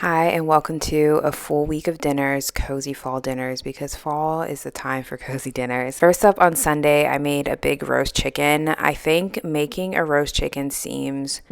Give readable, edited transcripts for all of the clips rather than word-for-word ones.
Hi, and welcome to a full week of dinners, cozy fall dinners, because fall is the time for cozy dinners. First up on Sunday, I made a big roast chicken. I think making a roast chicken seems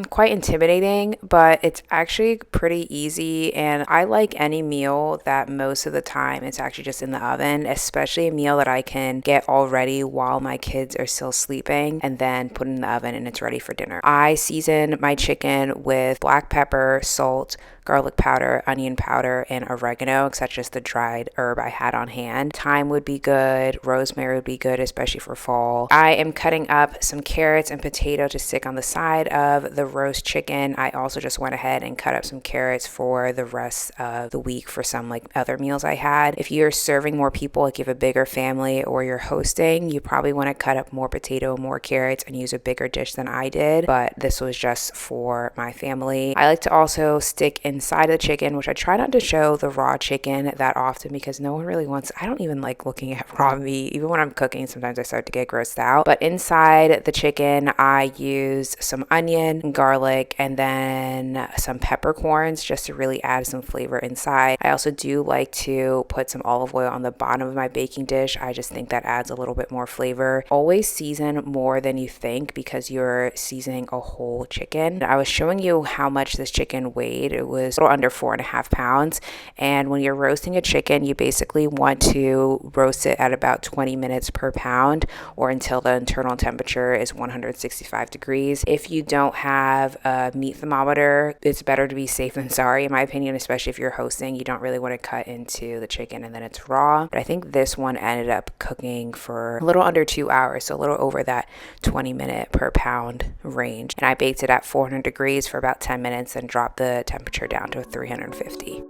quite intimidating, but it's actually pretty easy. And I like any meal that most of the time it's actually just in the oven, especially a meal that I can get all ready while my kids are still sleeping and then put in the oven and it's ready for dinner. I season my chicken with black pepper, salt, garlic powder, onion powder, and oregano, because that's just the dried herb I had on hand. Thyme would be good, rosemary would be good, especially for fall. I am cutting up some carrots and potato to stick on the side of the roast chicken. I also just went ahead and cut up some carrots for the rest of the week for some other meals I had. If you're serving more people, like you have a bigger family or you're hosting, you probably want to cut up more potato, more carrots, and use a bigger dish than I did, but this was just for my family. I like to also stick inside of the chicken, which I try not to show the raw chicken that often because no one really wants, I don't even like looking at raw meat. Even when I'm cooking, sometimes I start to get grossed out. But inside the chicken, I use some onion, garlic, and then some peppercorns just to really add some flavor inside. I also do like to put some olive oil on the bottom of my baking dish. I just think that adds a little bit more flavor. Always season more than you think because you're seasoning a whole chicken. I was showing you how much this chicken weighed. It was a little under 4.5 pounds. And when you're roasting a chicken, you basically want to roast it at about 20 minutes per pound or until the internal temperature is 165 degrees. If you don't have a meat thermometer, it's better to be safe than sorry, in my opinion, especially if you're hosting. You don't really want to cut into the chicken and then it's raw. But I think this one ended up cooking for a little under 2 hours, so a little over that 20 minute per pound range. And I baked it at 400 degrees for about 10 minutes and dropped the temperature down to 350.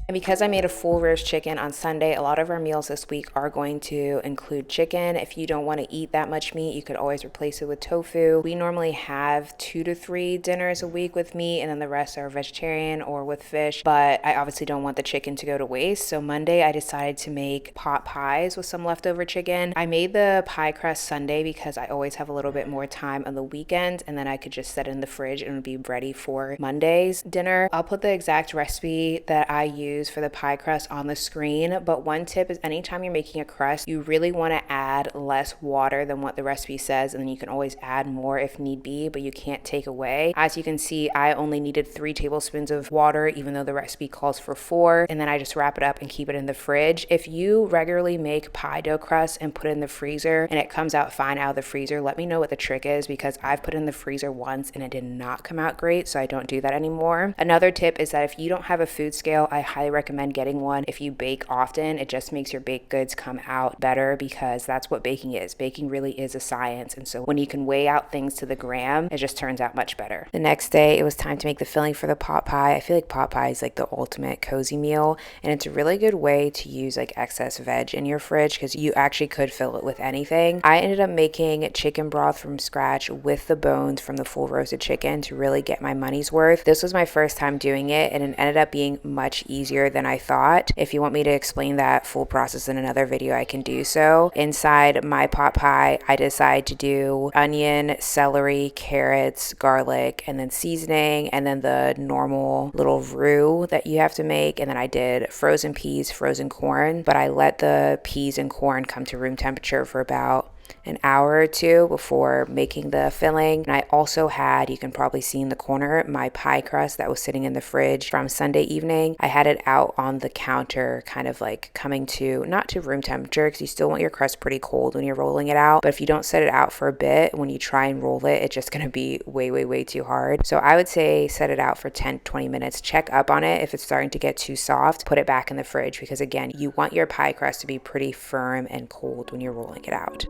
And because I made a full roast chicken on Sunday, a lot of our meals this week are going to include chicken. If you don't want to eat that much meat, you could always replace it with tofu. We normally have 2 to 3 dinners a week with meat, and then the rest are vegetarian or with fish. But I obviously don't want the chicken to go to waste. So Monday, I decided to make pot pies with some leftover chicken. I made the pie crust Sunday because I always have a little bit more time on the weekends, and then I could just set it in the fridge and it would be ready for Monday's dinner. I'll put the exact recipe that I use for the pie crust on the screen, but one tip is anytime you're making a crust, you really want to add less water than what the recipe says, and then you can always add more if need be, but you can't take away. As you can see, I only needed 3 tablespoons of water, even though the recipe calls for 4, and then I just wrap it up and keep it in the fridge. If you regularly make pie dough crust and put it in the freezer and it comes out fine out of the freezer, let me know what the trick is, because I've put it in the freezer once and it did not come out great, so I don't do that anymore. Another tip is that if you don't have a food scale, I highly recommend getting one. If you bake often, it just makes your baked goods come out better, because that's what baking is. Baking really is a science, and so when you can weigh out things to the gram, it just turns out much better. The next day, it was time to make the filling for the pot pie. I feel like pot pie is like the ultimate cozy meal, and it's a really good way to use like excess veg in your fridge because you actually could fill it with anything. I ended up making chicken broth from scratch with the bones from the full roasted chicken to really get my money's worth. This was my first time doing it, and it ended up being much easier than I thought. If you want me to explain that full process in another video, I can do so. Inside my pot pie, I decided to do onion, celery, carrots, garlic, and then seasoning, and then the normal little roux that you have to make. And then I did frozen peas, frozen corn, but I let the peas and corn come to room temperature for about an hour or two before making the filling. And I also had, you can probably see in the corner, my pie crust that was sitting in the fridge from Sunday evening. I had it out on the counter, kind of like coming to, not to room temperature, because you still want your crust pretty cold when you're rolling it out. But if you don't set it out for a bit, when you try and roll it, it's just going to be way too hard. So I would say set it out for 10-20 minutes. Check up on it. If it's starting to get too soft, put it back in the fridge, because again, you want your pie crust to be pretty firm and cold when you're rolling it out.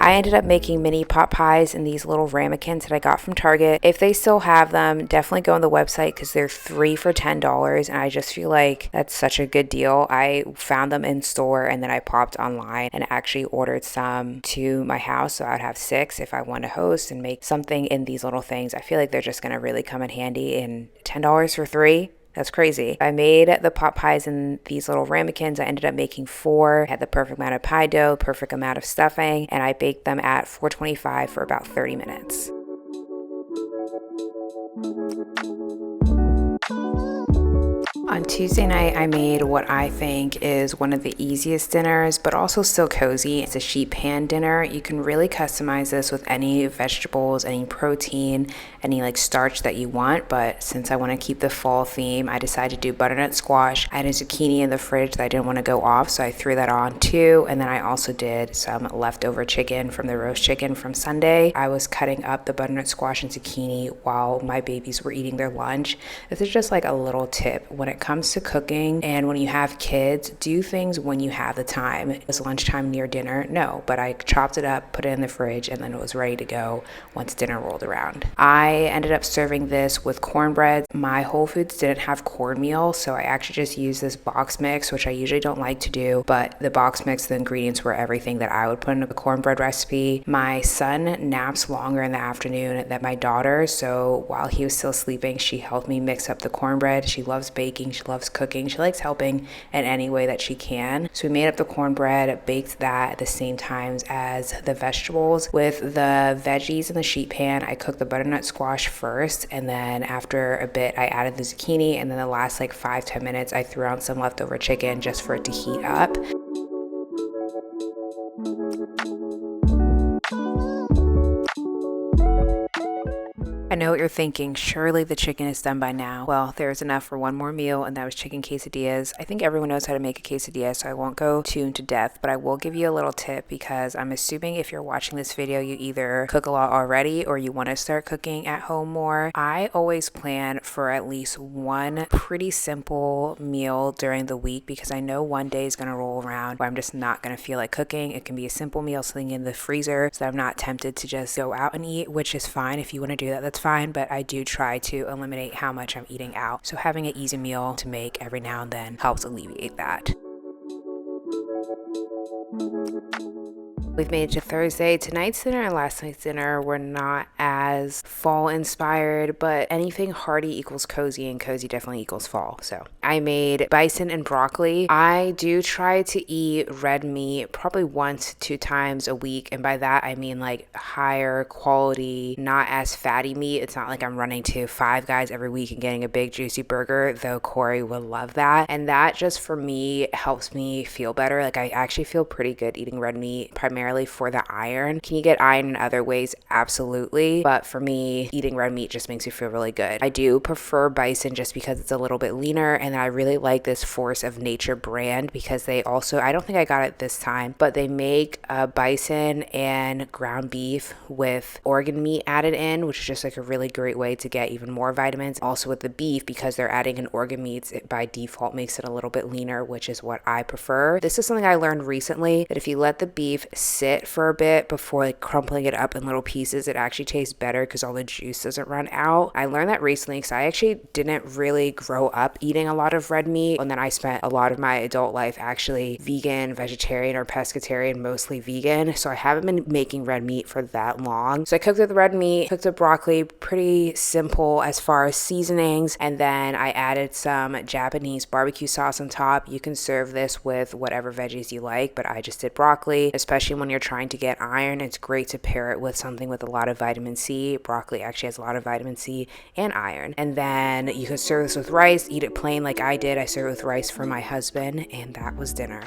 I ended up making mini pot pies in these little ramekins that I got from Target. If they still have them, definitely go on the website because they're 3 for $10, and I just feel like that's such a good deal. I found them in store and then I popped online and actually ordered some to my house, so I'd have 6 if I want to host and make something in these little things. I feel like they're just going to really come in handy, and $10 for 3. That's crazy. I made the pot pies in these little ramekins. I ended up making 4. I had the perfect amount of pie dough, perfect amount of stuffing, and I baked them at 425 for about 30 minutes. On Tuesday night, I made what I think is one of the easiest dinners, but also still cozy. It's a sheet pan dinner. You can really customize this with any vegetables, any protein, any like starch that you want. But since I want to keep the fall theme, I decided to do butternut squash. I had a zucchini in the fridge that I didn't want to go off, so I threw that on too. And then I also did some leftover chicken from the roast chicken from Sunday. I was cutting up the butternut squash and zucchini while my babies were eating their lunch. This is just like a little tip. When it comes to cooking and when you have kids, do things when you have the time. Is lunchtime near dinner? No, but I chopped it up, put it in the fridge, and then it was ready to go once dinner rolled around. I ended up serving this with cornbread. My Whole Foods didn't have cornmeal, so I actually just used this box mix, which I usually don't like to do, but the box mix, the ingredients were everything that I would put in a cornbread recipe. My son naps longer in the afternoon than my daughter, so while he was still sleeping, she helped me mix up the cornbread. She loves baking, she loves cooking, she likes helping in any way that she can. So we made up the cornbread, baked that at the same times as the vegetables. With the veggies in the sheet pan, I cooked the butternut squash first, and then after a bit I added the zucchini, and then the last like 5-10 minutes I threw on some leftover chicken just for it to heat up. I know what you're thinking, surely the chicken is done by now. Well, there's enough for one more meal, and that was chicken quesadillas. I think everyone knows how to make a quesadilla, so I won't go too into depth, but I will give you a little tip because I'm assuming if you're watching this video, you either cook a lot already or you want to start cooking at home more. I always plan for at least one pretty simple meal during the week because I know one day is going to roll around where I'm just not going to feel like cooking. It can be a simple meal, something in the freezer, so that I'm not tempted to just go out and eat, which is fine. If you want to do that, that's fine, but I do try to eliminate how much I'm eating out. So having an easy meal to make every now and then helps alleviate that. We've made it to Thursday. Tonight's dinner and last night's dinner were not as fall inspired, but anything hearty equals cozy, and cozy definitely equals fall. So I made bison and broccoli. I do try to eat red meat probably 1 to 2 times a week, and by that I mean like higher quality, not as fatty meat. It's not like I'm running to Five Guys every week and getting a big juicy burger, though Corey would love that. And that just for me helps me feel better. Like I actually feel pretty good eating red meat, primarily for the iron. Can you get iron in other ways? Absolutely. But for me, eating red meat just makes me feel really good. I do prefer bison just because it's a little bit leaner, and I really like this Force of Nature brand because they also, I don't think I got it this time, but they make bison and ground beef with organ meat added in, which is just like a really great way to get even more vitamins. Also with the beef, because they're adding in organ meats, it by default makes it a little bit leaner, which is what I prefer. This is something I learned recently, that if you let the beef sit for a bit before like crumpling it up in little pieces, it actually tastes better because all the juice doesn't run out. I learned that recently because I actually didn't really grow up eating a lot of red meat, and then I spent a lot of my adult life actually vegan, vegetarian, or pescatarian, mostly vegan, so I haven't been making red meat for that long. So I cooked up the red meat, cooked up broccoli, pretty simple as far as seasonings, and then I added some Japanese barbecue sauce on top. You can serve this with whatever veggies you like, but I just did broccoli. Especially when you're trying to get iron, it's great to pair it with something with a lot of vitamin C. Broccoli actually has a lot of vitamin C and iron. And then you could serve this with rice, eat it plain like I did. I served it with rice for my husband, and that was dinner.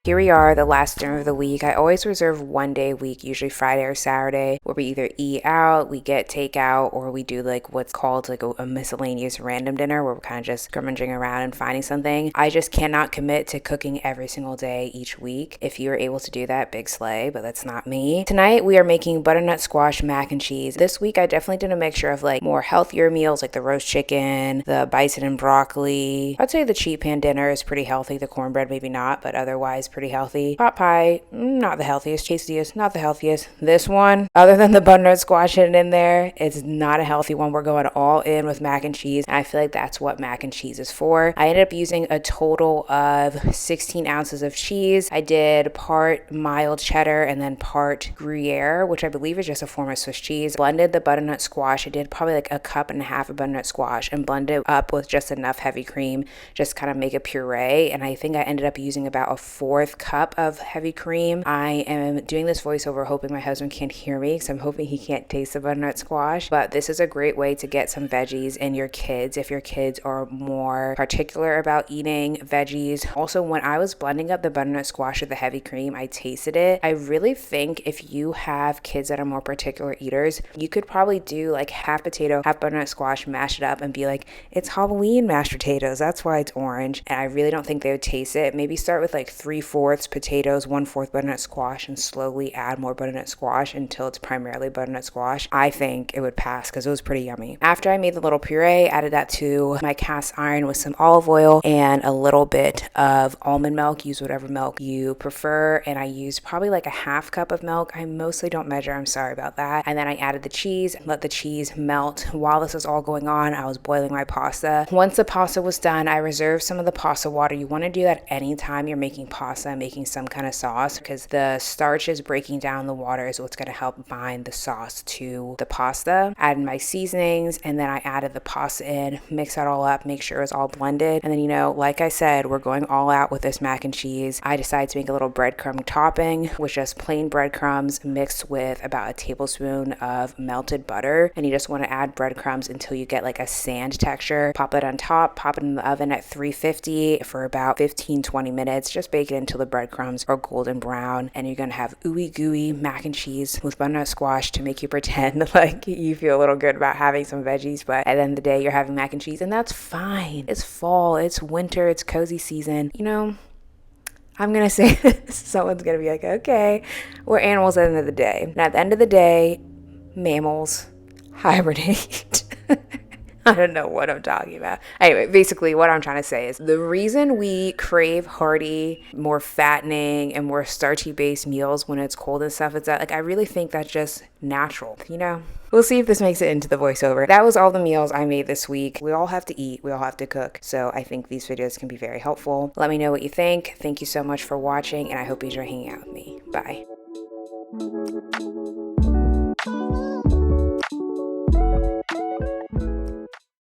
Here we are, the last dinner of the week. I always reserve one day a week, usually Friday or Saturday, where we either eat out, we get takeout, or we do like what's called like a miscellaneous random dinner where we're kind of just scrummaging around and finding something. I just cannot commit to cooking every single day each week. If you are able to do that, big slay, but that's not me. Tonight we are making butternut squash mac and cheese. This week I definitely did a mixture of like more healthier meals like the roast chicken, the bison and broccoli. I'd say the cheap pan dinner is pretty healthy. The cornbread maybe not, but otherwise pretty healthy. Pot pie, not the healthiest. Quesadillas, not the healthiest. This one, other than the butternut squash hidden in there, it's not a healthy one. We're going all in with mac and cheese, and I feel like that's what mac and cheese is for. I ended up using a total of 16 ounces of cheese. I did part mild cheddar and then part Gruyere, which I believe is just a form of Swiss cheese. Blended the butternut squash. I did probably like a cup and a half of butternut squash and blended it up with just enough heavy cream, just kind of make a puree. And I think I ended up using about a fourth cup of heavy cream. I am doing this voiceover hoping my husband can't hear me because I'm hoping he can't taste the butternut squash, but this is a great way to get some veggies in your kids if your kids are more particular about eating veggies. Also, when I was blending up the butternut squash with the heavy cream, I tasted it. I really think if you have kids that are more particular eaters, you could probably do like half potato, half butternut squash, mash it up and be like, it's Halloween mashed potatoes, that's why it's orange. And I really don't think they would taste it. Maybe start with like 3/4 potatoes, 1/4 butternut squash, and slowly add more butternut squash until it's primarily butternut squash. I think it would pass because it was pretty yummy. After I made the little puree, added that to my cast iron with some olive oil and a little bit of almond milk. Use whatever milk you prefer. And I used probably like a half cup of milk. I mostly don't measure, I'm sorry about that. And then I added the cheese, let the cheese melt. While this was all going on, I was boiling my pasta. Once the pasta was done, I reserved some of the pasta water. You want to do that anytime you're making pasta and making some kind of sauce, because the starch is breaking down the water is what's going to help bind the sauce to the pasta. Added my seasonings, and then I added the pasta in, mix that all up, make sure it's all blended. And then, you know, like I said, we're going all out with this mac and cheese. I decided to make a little breadcrumb topping with just plain breadcrumbs mixed with about a tablespoon of melted butter. And you just want to add breadcrumbs until you get like a sand texture. Pop it on top, pop it in the oven at 350 for about 15-20 minutes. Just bake it until the breadcrumbs are golden brown, and you're gonna have ooey gooey mac and cheese with butternut squash to make you pretend like you feel a little good about having some veggies, but at the end of the day you're having mac and cheese, and that's fine. It's fall, it's winter, it's cozy season. You know, I'm gonna say this, someone's gonna be like, okay, we're animals at the end of the day. And at the end of the day, mammals hibernate. I don't know what I'm talking about. Anyway, basically what I'm trying to say is the reason we crave hearty, more fattening and more starchy based meals when it's cold and stuff is that, like, I really think that's just natural, you know? We'll see if this makes it into the voiceover. That was all the meals I made this week. We all have to eat. We all have to cook. So I think these videos can be very helpful. Let me know what you think. Thank you so much for watching, and I hope you enjoy hanging out with me. Bye.